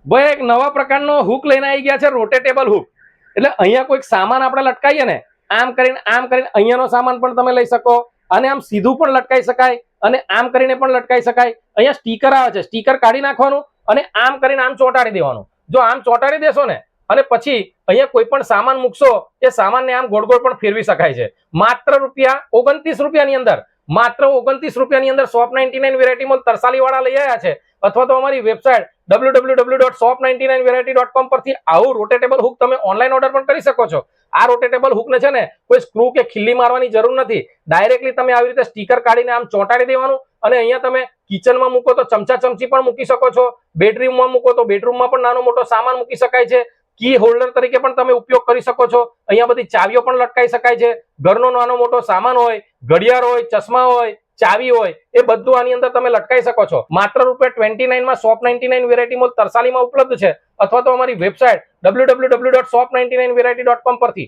ભાઈ એક નવા પ્રકારનો હુક લઈને આવી ગયા છે, રોટેટેબલ હુક. એટલે અહીંયા કોઈક સામાન આપણે લટકાઈએ ને, આમ કરીને અહીંયાનો સામાન પણ તમે લઈ શકો, અને આમ સીધું પણ લટકાઈ શકાય, અને આમ કરીને પણ લટકાઈ શકાય. અહીંયા સ્ટીકર આવે છે, સ્ટીકર કાઢી નાખવાનું અને આમ કરીને આમ ચોંટાડી દેવાનું. જો આમ ચોંટાડી દેશો ને અને પછી અહીંયા કોઈ પણ સામાન મૂકશો, એ સામાનને આમ ગોળ ગોળ પણ ફેરવી શકાય છે. માત્ર ₹29 ની અંદર, માત્ર ₹29 ની અંદર shop99 વેરાયટી મોલ તરસાલી વાળા લઈ આવ્યા છે. અથવા તો અમારી વેબસાઇટ www.shop99variety.com પરથી આવું રોટેટેબલ હુક તમે ઓનલાઈન ઓર્ડર પણ કરી શકો છો. આ રોટેટેબલ હુકને છે ને કોઈ સ્ક્રૂ કે ખીલ્લી મારવાની જરૂર નથી. ડાયરેક્ટલી તમે આવી રીતે સ્ટીકર કાઢીને આમ ચોંટાડી દેવાનું, અને અહીંયા તમે કિચનમાં મૂકો તો ચમચા ચમચી પણ મૂકી શકો છો, બેડરૂમમાં મૂકો તો બેડરૂમમાં પણ નાનો મોટો સામાન મૂકી શકાય છે. કી હોલ્ડર તરીકે પણ તમે ઉપયોગ કરી શકો છો. અહીંયા બધી ચાવીઓ પણ લટકાઈ શકાય છે. ઘરનો નાનો મોટો સામાન હોય, ઘડિયાળ હોય, ચશ્મા હોય, ચાવી હોય, એ બધું આની અંદર તમે લટકાઈ શકો છો. માત્ર ₹29 માં shop99 વેરાયટી મોલ તરસાલીમાં ઉપલબ્ધ છે, અથવા તો અમારી વેબસાઇટ www.shop99variety.com પરથી